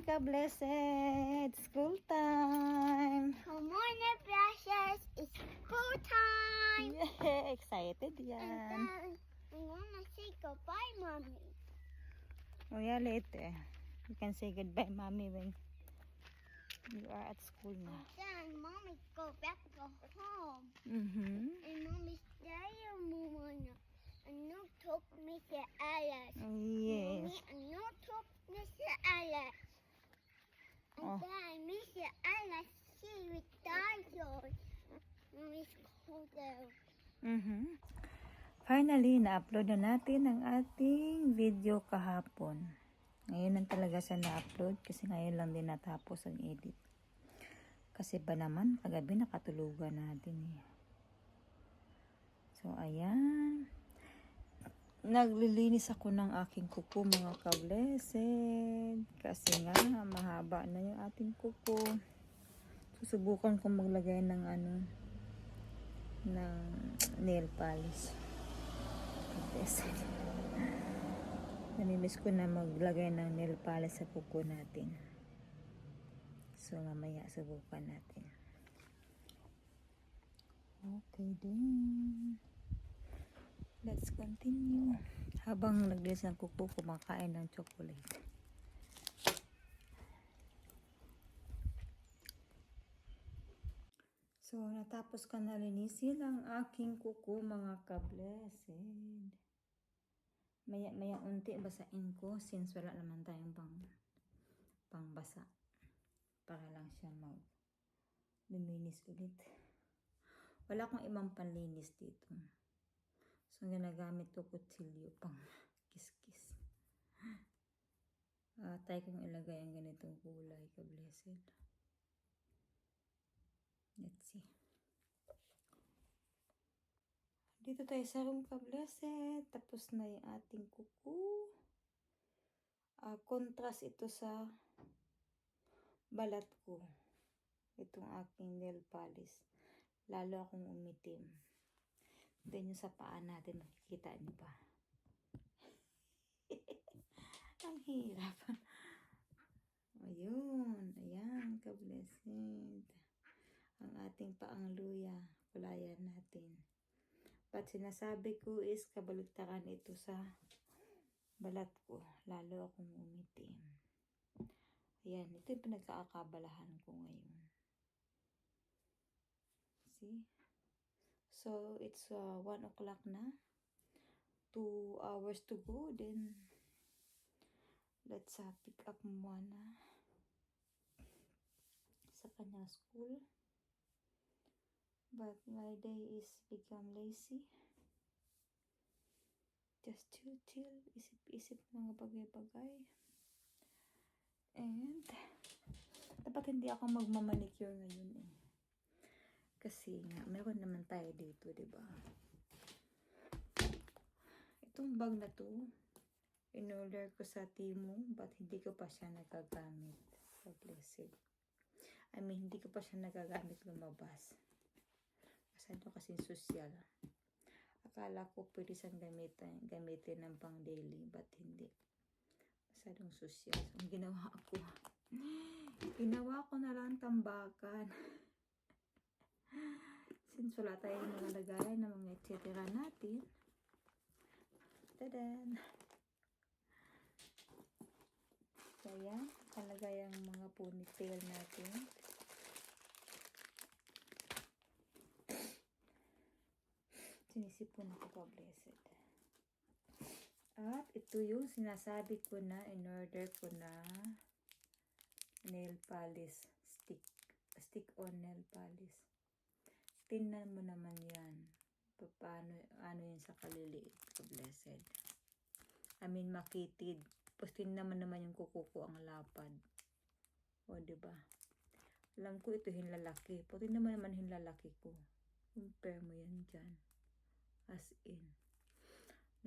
morning, ka-blessed! School time! Good morning, precious. It's school time. Yeah, excited And yan. then I wanna say goodbye, mommy. Oh yeah, later. You can say goodbye, mommy, when you are at school na. And then mommy go home. Mm-hmm. And mommy stay muna. Ano talk Mr. Alice. Oh, yes. Mommy, ano talk Mr. Alice. And Oh. then Mr. Alice, she retired. Mommy's cold there. Mm-hmm. Finally, na-upload na natin ang ating video kahapon. Ngayon lang talaga siya na-upload kasi ngayon lang din natapos ang edit. Kasi ba naman, kagabi nakatulugan natin eh. So, ayan. Naglilinis ako ng aking kuko, mga ka-blessed. Kasi nga, mahaba na yung ating kuko. Susubukan kong maglagay ng ng nail polish. Ka-blessed. Namimiss ko na maglagay ng nail polish sa kuko natin. So, mamaya subukan natin. Okay din. Let's continue. Habang naglinis ng kuko, kumakain ng chocolate. So, natapos ka na linisin ang aking kuko, mga ka-blessed. Maya unti basain ko since wala naman tayong pangbasa. Para lang siya luminis ulit. Wala akong ibang panlinis dito. So, ginagamit ko kutsilyo pang kiskis. Tayo kong ilagay ang ganitong kulay, ka-blessed. Let's see. Dito tayo sa room, ka-blessed. Tapos na yung ating kuko. Contrast ito sa balat ko. Itong aking nail polish. Lalo akong umitim. Then yung sa paa natin, makikita niyo ba? Ang hirap. Ayun. Ayan, ka-blessed. Ang ating paang luya. Kulayan natin. But sinasabi ko is kabaligtaran ito sa balat ko. Lalo akong umitim. Ayan, ito yung pinagkakabalahan ko ngayon. See? So, it's 1 o'clock na. 2 hours to go. Then, let's pick up muna sa kanyang school. But my day is become lazy. Just chill. Isip-isip mga bagay-bagay. And, dapat hindi ako magmamanicure ngayon eh. Kasi nga, meron naman tayo dito, diba? Itong bag na to, in-order ko sa Temu, but hindi ko pa siya nagagamit. So, blessed. I mean, hindi ko pa siya nagagamit lumabas. Masyado kasing sosyal. Akala ko pwede siyang gamitin ng pang daily, but hindi. Masyadong sosyal. So, ang ginawa ko na lang tambakan. Since wala tayong mga lagayan ng mga etc. natin. Tadan! Kaya, talagay ang mga ponytail natin. Sinisipon ako, ka-blessed. At ito yung sinasabi ko na, in-order ko na nail polish stick. Stick on nail polish. Tingnan mo naman yan. Ano yun sa kaliliit, ka-blessed. I mean, makitid. Tapos tingnan naman yung kuko ko ang lapad. O, diba? Alam ko ito hinlalaki. Pati naman hinlalaki ko. Compare mo yan dyan. As in.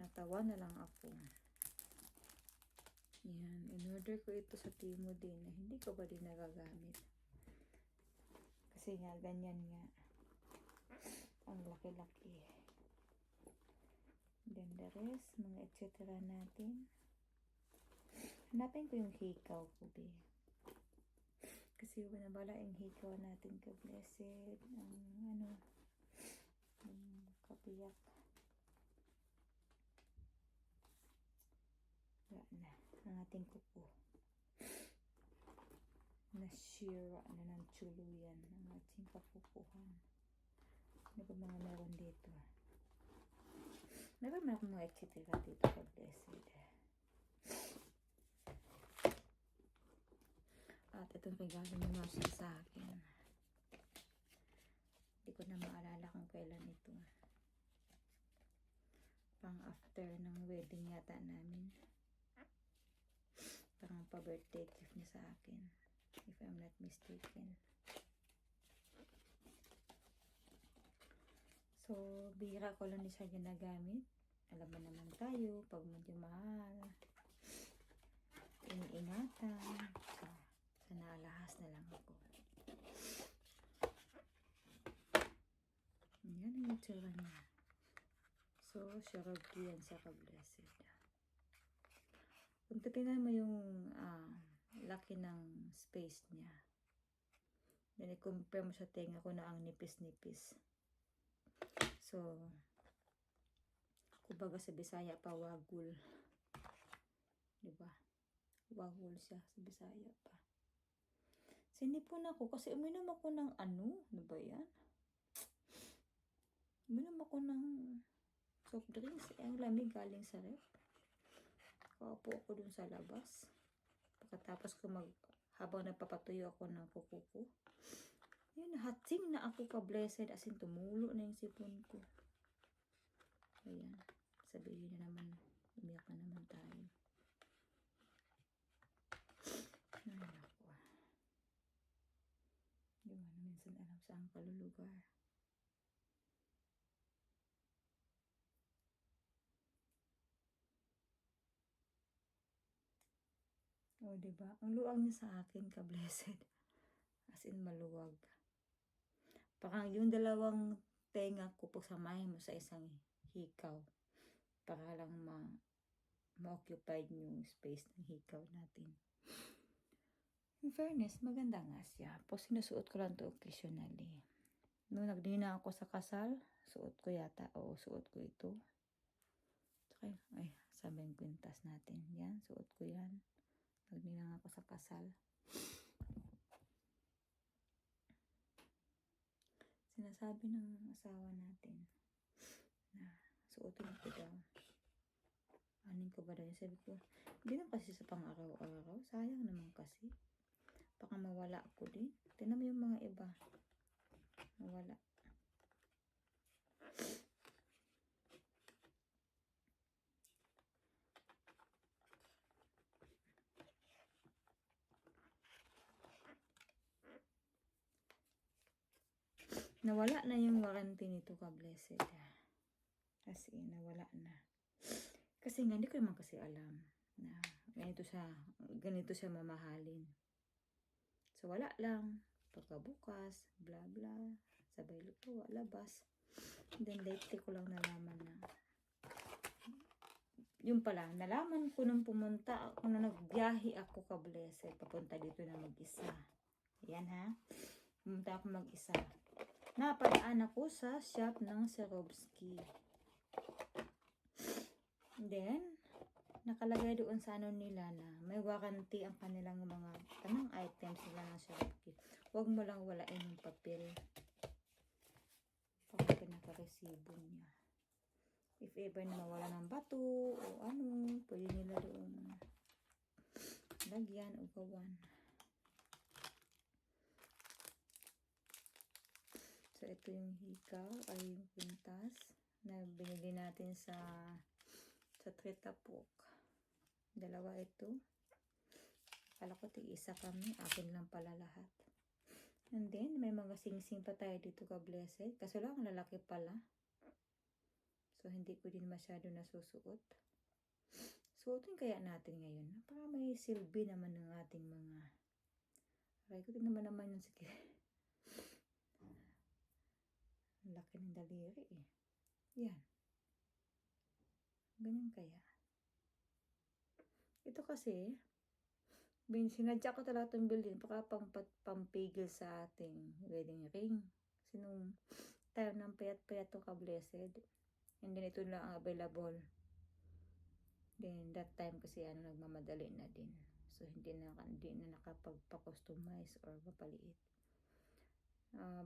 Natawa na lang ako. Yan. In-order ko ito sa Temu din. Hindi ko pa din nagagamit. Kasi nga, ganyan nga. Ang laki-laki. Then the rest, mga etc. natin. Hanapin ko yung hikaw ko, be. Kasi wala bala yung hikaw natin ka-blessed. Ang kapiyak. Wala na. Ang ating kuko. Nasira na ng tuluyan ang ating kapupuhan. Ano ba mga meron dito? Meron mga etcetera dito ka-blessed. At itong regalo ni Marcia sa akin. Hindi ko na maalala kung kailan ito. Pang after ng wedding yata namin. Parang pa-birthday gift niya sa akin. If I'm not mistaken. So, bihira ko lang siya ginagamit. Alam mo naman tayo, pag medyo mahal, iniingatan. So, sa naalahas na lang ako. Yan ang itsura niya. So, sharagi yan sa ka-blessed. Kung titignan mo yung laki ng space niya, then i-compare mo sa tenga ko na ang nipis-nipis. So, kumbaga sa Bisaya pa, wagul. Diba? Wagul siya sa Bisaya pa. Sinipon ako kasi uminom ako ng ano ba yan? Uminom ako ng soft drinks. Ang lamig galing sa ref. Kaupo ako dun sa labas. Pagkatapos ko habang nagpapatuyo ako ng kuko ko. Yun, hatsing na ako ka-blessed. As in, tumulo na yung sipon ko. Ayan. Sabihin na naman, umiyak na naman tayo. Ay, ako. Di ba, minsan alam saan kalulugar. O, diba? Ang luwag niya sa akin, ka-blessed. As in, maluwag. Parang yung dalawang tenga ko, pagsamahin mo sa isang hikaw. Para lang ma-occupied yung space ng hikaw natin. In fairness, maganda nga siya. Po, sinusuot ko lang to occasionally. Nung nagdina ako sa kasal, suot ko yata. Oo, suot ko ito. Okay. Ay, sabi yung kwintas natin. Yan, suot ko yan. Nagdina ako sa kasal. Sinasabi ng asawa natin na suotin ko daw. Anin ko ba daw? Sabi ko, hindi na kasi sa pang-araw-araw. Sayang naman kasi. Baka mawala ako din. Tignan mo yung mga iba. Mawala. Nawala na yung warranty nito ka-blessed. As in, nawala na. Kasi nga, hindi ko naman kasi alam na ganito siya mamahalin. So, wala lang. Pagkabukas, bla bla, sabay luto, labas. Then, lately ko lang nalaman na yung pala, nalaman ko nung pumunta, nung nagbiyahe ako ka-blessed, papunta dito na mag-isa. Yan ha. Pumunta ako mag-isa. Napadaan ako sa shop ng Swarovski. Then, nakalagay doon sa ano nila na may warranty ang kanilang mga tanang items nila ng Swarovski. Huwag mo lang walain yung papel. Pag pinaka-resibo niya. If ever na mawala ng bato o ano, pwede nila doon lagyan o gawan. So, ito yung hikaw ay yung pintas na binili natin sa Tritapok. Dalawa ito. Akala ko tig-isa kami. Akin lang pala lahat. And then, may mga sing-sing pa tayo dito ka-blessed. Kaso lang, lalaki pala. So, hindi ko din masyado nasusuot. Suotin kaya natin ngayon. Para may silbi naman ng ating mga... Aray ko din naman yung sige. Laki ng daliri eh. Yan. Ganyan kaya. Ito kasi, Sinadya ko talaga itong bilhin baka pampigil sa ating wedding ring. Kasi nung time ng payat-payat to ka-blessed, and then ito lang ang available. Then that time kasi nagmamadali na din. So hindi na nakapagpa-customize or mapaliit.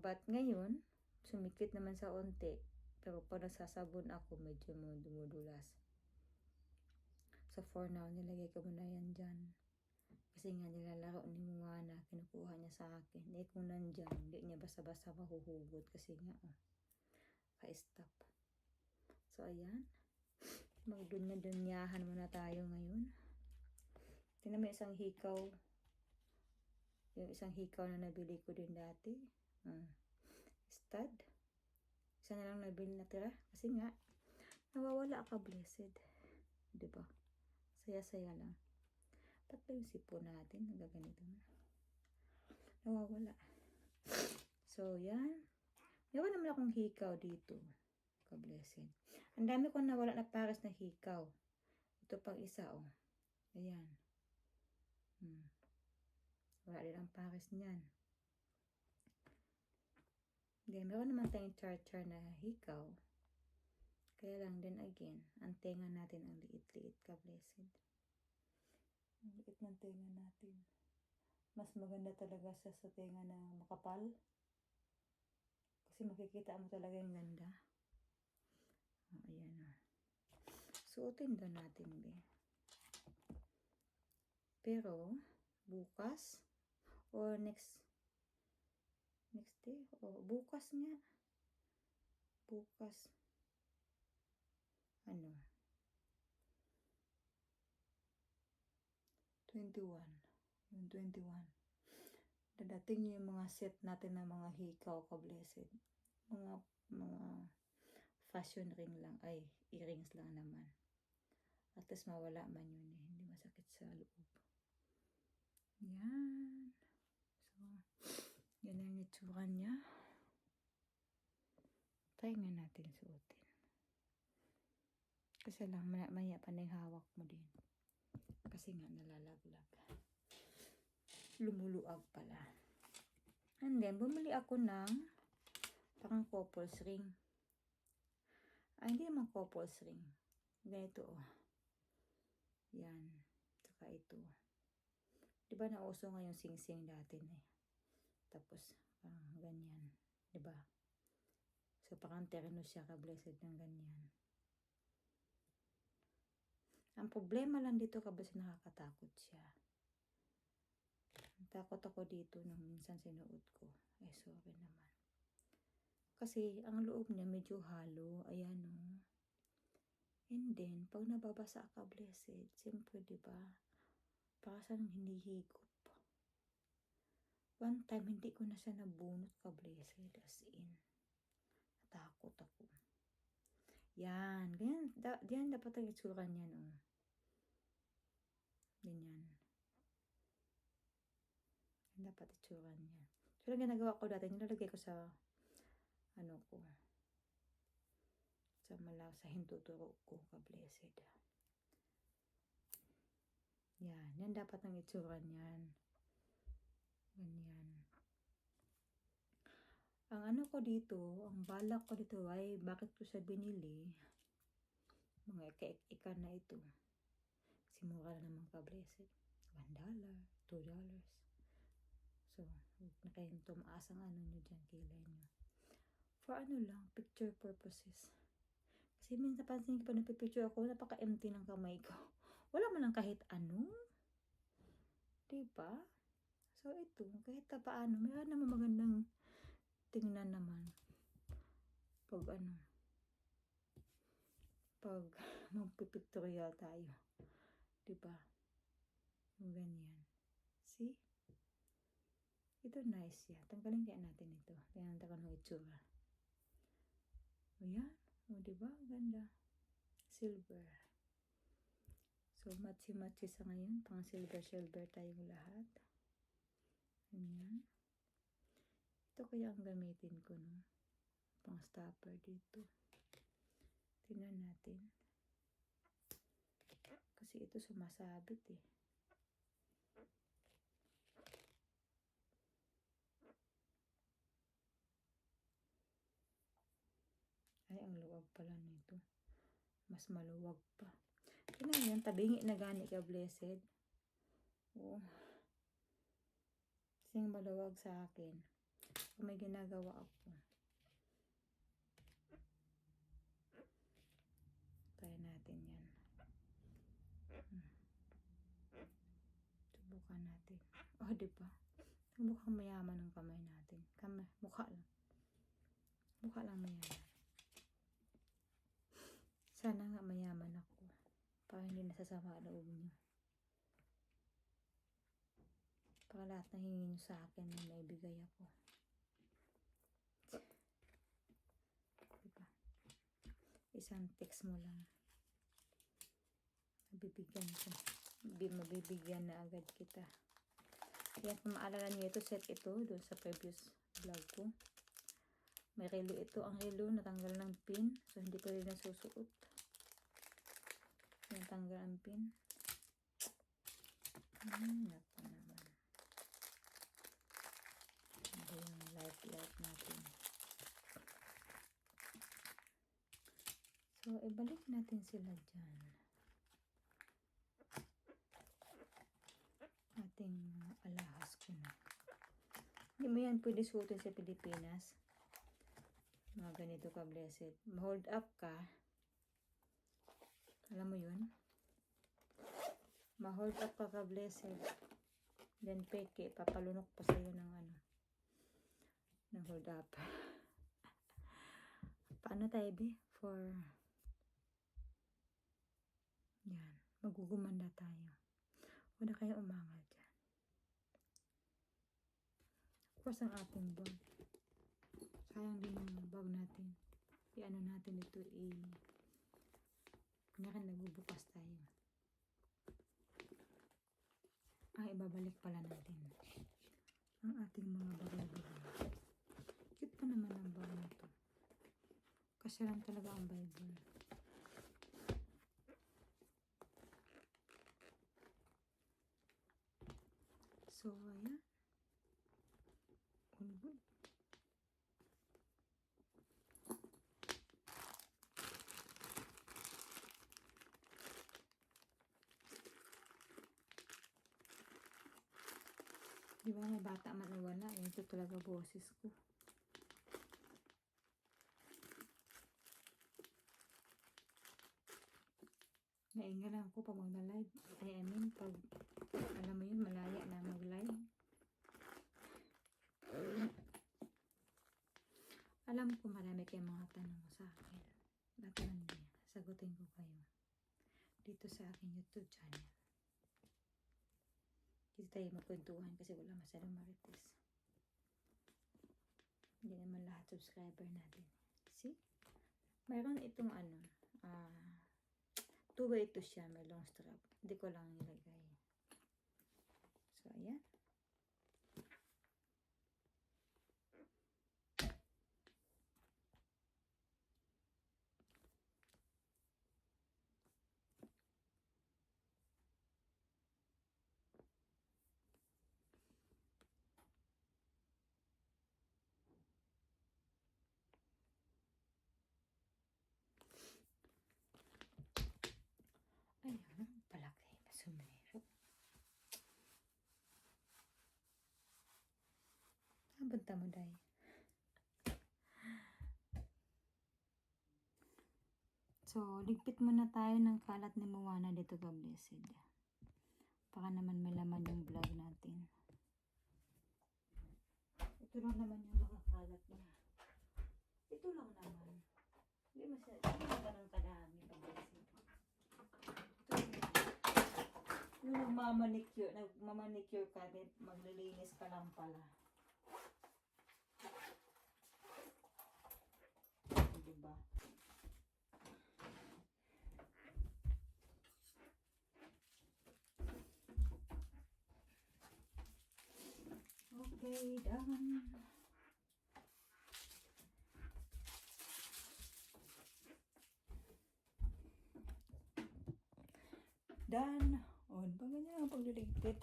But ngayon, sumikit naman sa onte. Pero pag nagsasabon ako, medyo dumudulas. So for now, nilagay ko muna yan dyan. Kasi nga nilalaro ni Moana, kinukuha niya sa akin. Kung nandyan, hindi niya basta-basta mahuhugot kasi nga, ka-stop. So ayan, magdunya-dunyahan muna tayo ngayon. Tingnan mo isang hikaw. Yung isang hikaw na nabili ko din dati. Stud. Isa na lang nabili natira. Kasi nga, nawawala ka, blessed. Diba? Saya-saya lang. Ba't ba yung sipon natin? Nagaganito na. Nawawala. So, yan. Meron naman akong hikaw dito. Ka-blessed. Ang dami kong nawala na pares na hikaw. Ito pang isa, Ayan. Wala din ang pares niyan. Then, meron naman tayong char-char na hikaw. Kaya lang din again, ang tenga natin ang liit-liit, ka-blessed. Ang liit ng tenga natin. Mas maganda talaga sa tenga na makapal. Kasi makikita mo talaga yung ganda. Ayan o. Suotin daw natin, be. Pero, bukas, or next day, bukas nga. Bukas. 21. Yung 21. Dadating yung mga set natin ng mga hikaw, ka-blessed. Mga fashion ring lang. Ay, earrings lang naman. At least mawala man yun eh. Hindi masakit sa loob. Yan. So, yan ang itsura niya. Try nga natin suotin. Kasi lang, maya pa na yung hawak mo din. Kasi nga nalalaglag. Lumuluag pala. And then, bumili ako ng parang couples ring. Ay, hindi naman couples ring. Ganito, Yan. Saka ito. Diba nauso nga yung sing-sing dati eh. Tapos, ganyan. Diba? So, parang terno siya, ka-blessed ng ganyan. Ang problema lang dito, ka-blessed, nakakatakot siya. Takot ako dito nung minsan sinuot ko. Sorry naman. Kasi, ang loob niya medyo halo. Ayan o. And then, pag nababasa ka, blessed, siyempre, diba, para saan hinihigop. One time, hindi ko na siya nabunot, ka, blessed, as in. Natakot ako. Yan. Ganyan, diyan dapat ang itsura niyan, Ganyan. Yan dapat itsura niya. So, yung ginagawa ko dati, nilalagay ko sa, sa hintuturo ko, ka-blessed. Yan dapat ang itsura niyan. Ganyan. Ang ko dito, ang balak ko dito ay, bakit ko siya binili? Mga ika na ito. Kasi mura na naman, ka-blessed. $1, $2. So, na kayong tumaas ang nyo dyan, kilay nyo. For lang, picture purposes. Kasi minsan pansin ko pa nagpipicture ako, napaka-empty ng kamay ko. Wala man lang kahit ano. Diba? So, ito, kahit paano, mayroon naman magandang tingnan naman. Pag magpipictorial tayo. Diba? Yung ganyan. See? Ito nice yan. Tanggalin kaya natin ito. Tingnan natin ng itsura. Ayan. Diba? Ganda. Silver. So, matchi-matchi sa ngayon. Pang silver tayong lahat. Ayan. Ito kaya ang gamitin ko, no? Pang stopper dito. Tingnan natin. Kasi ito sumasabit eh. Ay, ang luwag pala nito. Mas maluwag pa. Kaya yan, tabingi na gani ka, blessed. Oo. Kasing maluwag sa akin. Kung may ginagawa ako. Try natin yan. Subukan natin. Oh, diba? Mukhang mayaman ang kamay natin. Mukha lang. Mukha lang mayaman. Sana nga mayaman ako. Para hindi nasasama ang loob niyo. Para lahat na hingin niyo sa akin na maibigay ako. Diba? Isang text mo lang. Mabibigyan ko. Mabibigyan na agad kita. Kaya kung maalala niyo ito, set ito doon sa previous vlog ko. May relo ito. Ang relo natanggal ng pin. So, hindi ko rin nasusuot. Natanggal ang pin. Naku naman. Ito yung light natin. So, ibalik natin sila dyan. Ating alahas ko na. Hindi mo yan pwede suotin sa Pilipinas. Mga ganito ka, blessed. Ma-hold up ka. Alam mo yun? Ma-hold up ka, blessed. Then peke, papalunok pa sa'yo ng ano. Ng hold up. Paano tayo, be? Yan. Magugumanda tayo. Huwag na kayo umangal dyan. Of course, ang ating bag. Sayang din yung bag natin. I-ano natin ito, kunyari nagbubukas tayo. Ibabalik pala natin ang ating mga bagay-bagay. Cute pa naman ang bag na ito. Kasi lang talaga ang Bible. So, ayan. All good. Diba may bata man nawala. Ito talaga boses ko. Naingal lang ako pag mag-live. I mean, pag alam mo yun, malaya na mag-live. Alam ko marami kayong mga tanong sa akin. Bakit hindi? Sagutin ko kayo. Dito sa aking YouTube channel. Hindi tayo magkwentuhan kasi wala masyadong marites. Hindi naman lahat subscriber natin. See? Mayroon itong ano, 2-way ito siya, may long strap. Hindi ko lang nilagay. So, ayan. Ayan, palaki. Masumero. Banta mo, day. So, ligpit muna tayo ng kalat ni Moana dito ka, blessed. Baka naman may laman yung vlog natin. Ito lang naman yung makakalat niya. Ito lang naman. Hindi masyadong kadami pa, blessed. Yung nagmamanicure ka, maglilinis ka lang pala. Diba? Okay, done. Done. O, ba ganyan ang pagliligpit?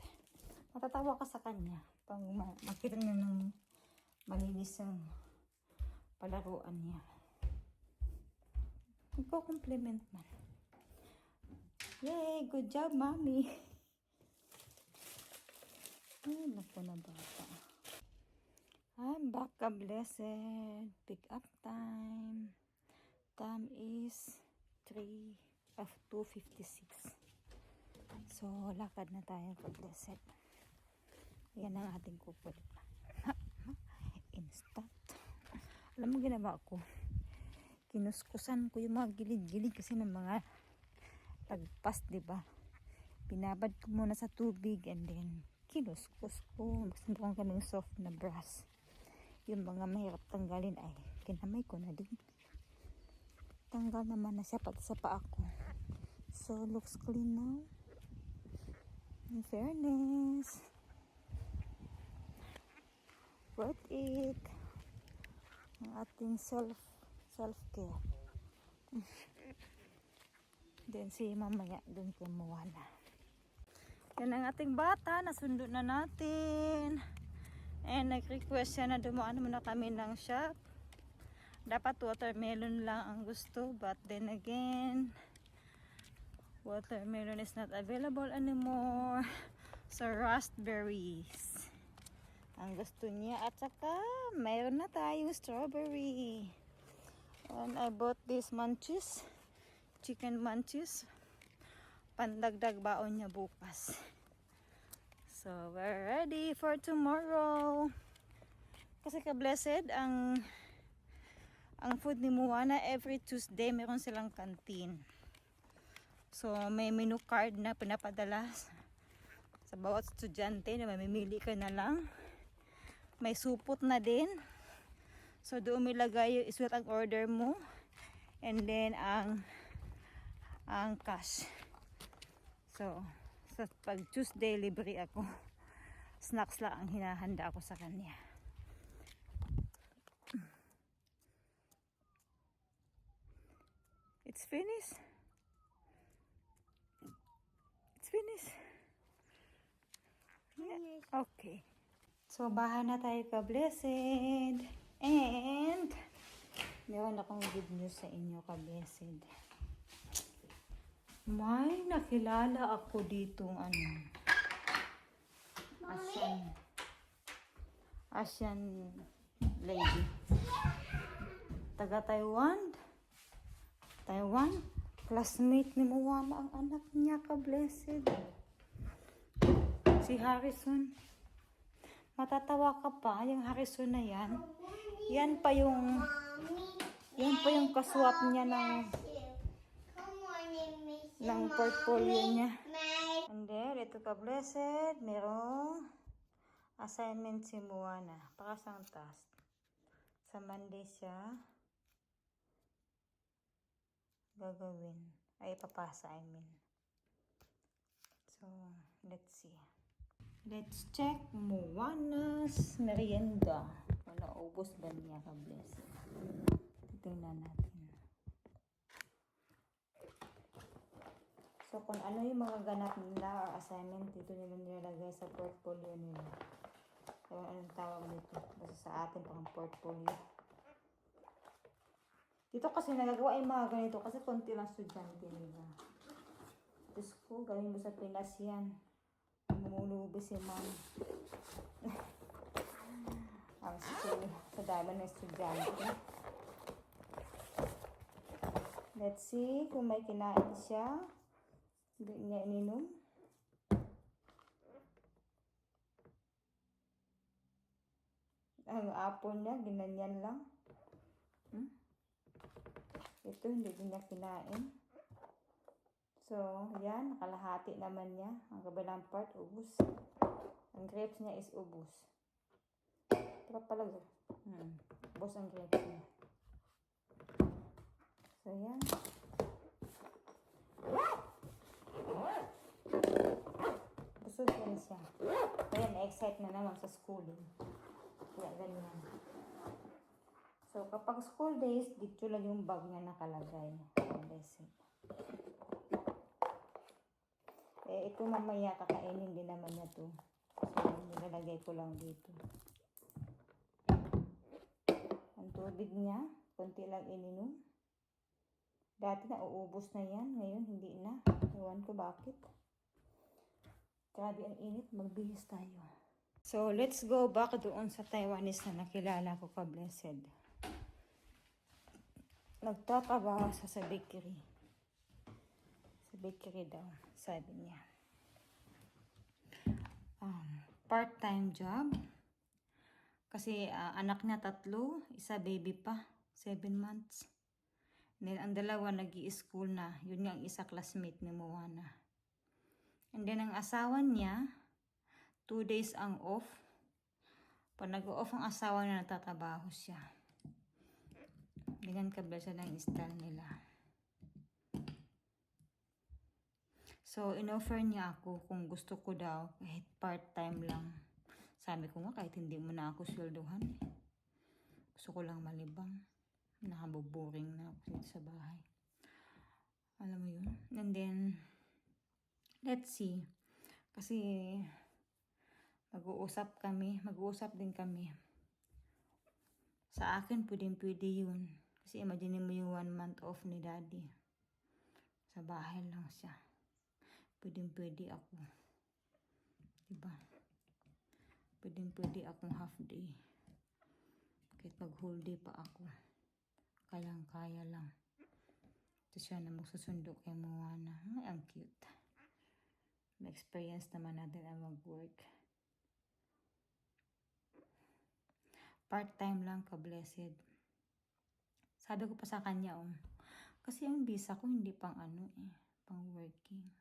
Matatawa ka sa kanya pag makita niyo ng malinis ang palaruan niya. Nagko-compliment man. Yay! Good job, mommy! Ay, naku na bata. I'm back, ka-blessed. Pick up time. Time is 2:56. So, lakad na tayo, ka-blessed. Yan ang ating kupot. Instant. Alam mo ginawa ko? Kinuskusan ko yung mga gilid-gilid kasi ng mga tagpas, diba? Pinabad ko muna sa tubig and then kinuskus ko. Magsandukan kami ng soft na brush. Yung mga mahirap tanggalin ay kinamay ko na din. Tanggal naman na siya pati sa paa ko. So, looks clean now. In fairness. Worth it. Ang ating self-care. Then, si mamaya dun kumuha na. Yan ang ating bata. Nasundo na natin. And nag-request siya na dumaan muna kami ng shop. Dapat watermelon lang ang gusto. But then again, watermelon is not available anymore. So, raspberries ang gusto niya. At saka, mayroon na tayong strawberry. And I bought these munchies. Chicken munchies. Pandagdag baon niya bukas. So, we're ready for tomorrow. Kasi ka-blessed, ang food ni Moana, every Tuesday, meron silang canteen. So, may menu card na pinapadala sa bawat estudyante na mamimili ka na lang. May supot na din. So, doon milagay yung isulat ang order mo. And then, ang cash. So, sa pag Tuesday, libre ako. Snacks lang ang hinahanda ako sa kanya. It's finished. It's finished. Yeah. Okay. So, bahay na tayo, ka-blessed. And, meron akong good news sa inyo, ka-blessed. May nakilala ako ditong Asian lady. Taga Taiwan. Classmate ni Moana ang anak niya, ka-blessed. Si Harrison. Matatawa ka pa, yung Harrison na yan. Yan pa yung kaswap niya ng portfolio niya. And then, ito, ka-blessed, merong assignment si Moana. Pakasang task. Sa Monday siya gagawin. Ay, papasa, I mean. So, let's see. Let's check Moana's merienda. Naubos ba niya, ka-blessed? Tingnan natin. So, kung ano yung mga ganap nila or assignment, dito nila nilalagay sa portfolio nila. So, anong tawag dito? Basta sa atin, pang portfolio. Dito kasi nagagawa yung mga ganito kasi konti lang estudyante nila. Diyos ko, gawin mo sa Pinas yan. Mamulubi si ma'am. Ang school, sa dami ng estudyante. Let's see kung may kinain siya. Hindi niya ininom. Ang apple niya, ginanyan lang. Ito, hindi din niya kinain. So, yan. Nakalahati naman niya. Ang kabilang part, ubos. Ang grapes niya is ubos. Ito pala. Ubos ang grapes niya. So, yan. Busog yan siya. Kaya na-excite na naman sa schooling. Kaya ganyan. So, kapag school days, dito lang yung bag niya nakalagay. Ito mamaya kakainin din naman niya to. So, nilalagay ko lang dito. Ang tubig niya, konti lang ininom. Dati na uubos na yan. Ngayon, hindi na. Ewan ko bakit. Grabe ang init. Magbihis tayo. So, let's go back doon sa Taiwanese na nakilala ko ka, Blessed. Nagtatrabaho sa bakery. Sa bakery daw, sabi niya. Part-time job. Kasi anak niya 3, isa baby pa, 7 months. And then ang dalawa nag-i-school na. Yun nga ang isa classmate ni Moana. And then ang asawa niya, 2 days ang off. Pag nag-off ang asawa niya, natatrabaho siya. Ganyan ka-blessed ang style nila. So, in-offer niya ako kung gusto ko daw, kahit part-time lang. Sabi ko nga, kahit hindi mo na ako sweldohan. Gusto ko lang malibang. Nakaboboring na ako dito sa bahay. Alam mo yun? And then, let's see. Kasi, mag-uusap din kami. Sa akin, pwede yun. Kasi imagine mo yung 1 month off ni daddy. Sa bahay lang siya. Pwede ako. Diba? Pwede akong half day. Kahit mag-whole day pa ako. Kaya lang. Ito siya na magsusundo kay Moana. Ay, ang cute. Na-experience naman natin ang mag-work. Part-time lang ka-blessed. Sabi ko pa sa kanya, kasi ang visa ko hindi pang pang working.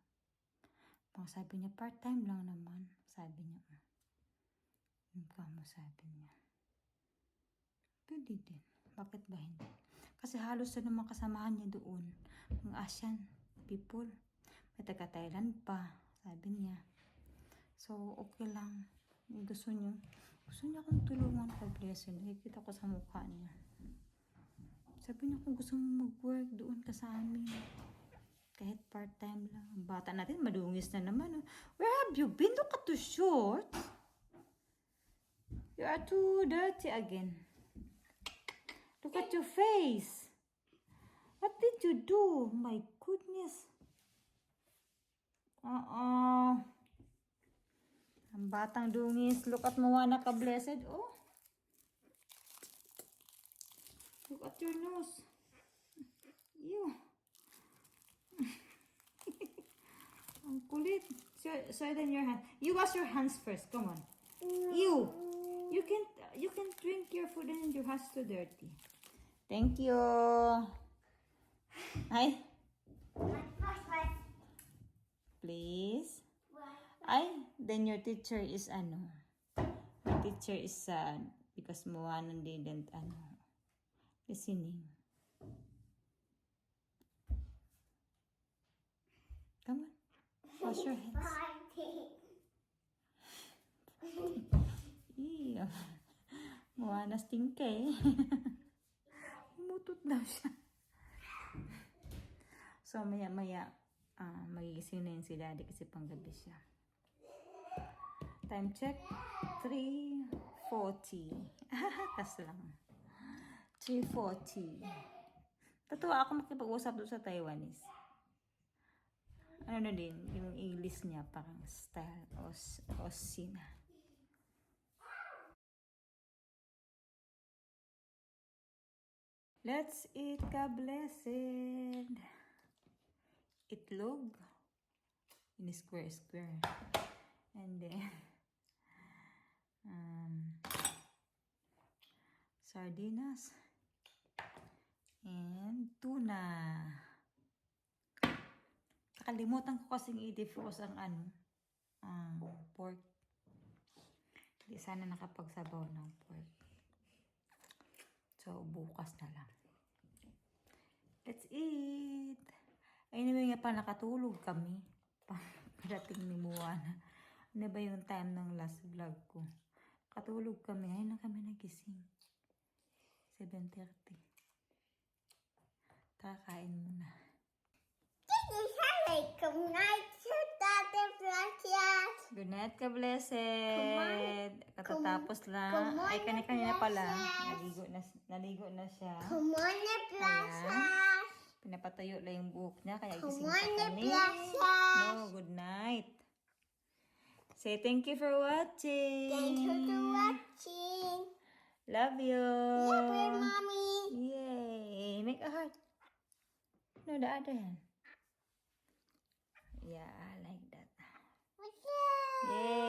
Sabi niya, part-time lang naman. Sabi niya, yung kamo sabi niya. Pwede din. Bakit ba hindi? Kasi halos na naman kasamahan niya doon. Mga Asian people. May taga-Thailand pa. Sabi niya. So, okay lang. Gusto niya akong tulungan ka, blessed. Nakikita ko sa mukha niya. Sabi niya, kung gusto mo mag-work, doon ka sa amin. Kahit part-time lang. Ang bata natin, madungis na naman. Where have you been? Look at the shorts. You are too dirty again. Look at your face. What did you do? My goodness. Ang batang dungis. Look at Moana ka, blessed. Oh. Look at your nose. Ew. Ang kulit. So then your hand. You wash your hands first. Come on. Ew. You can drink your food and your hands too dirty. Thank you. Hi. Please. Then your teacher is My teacher is sad because Moana didn't listening. Come on. Wash your hands. Ew. Moana stinky. Mutot daw siya. So, maya-maya, magigising na yun si daddy kasi panggabi siya. Time check, 3:40. Tas lang. 3:40. Tatuwa ako makipag-usap doon sa Taiwanese. Ano na din, yung English niya parang style Aussie na. Let's eat ka, blessed. Itlog in square. And then sardinas and tuna. Kakalimutan ko kasing i-defrost ang pork. Hindi sana nakapagsabaw ng pork. So, bukas na lang. Let's eat! Anyway nga pa, nakatulog kami. Parating ni Moana. Ano ba yung time ng last vlog ko? Katulog kami. Ngayon na kami nagising. 7:30. Kakain muna. Good night ka, blessed. Katatapos lang. Ay, kanina pala. Naligo na siya. Come on, Plaza. Pinapatayo lang yung buhok niya, kaya Come gising on, pa kami. Natasha. No, good night. Say thank you for watching. Thank you for watching. Love you. Love you, Mommy. Yay. Make a heart. No, the other hand. Yeah, like that. What's up? Yay.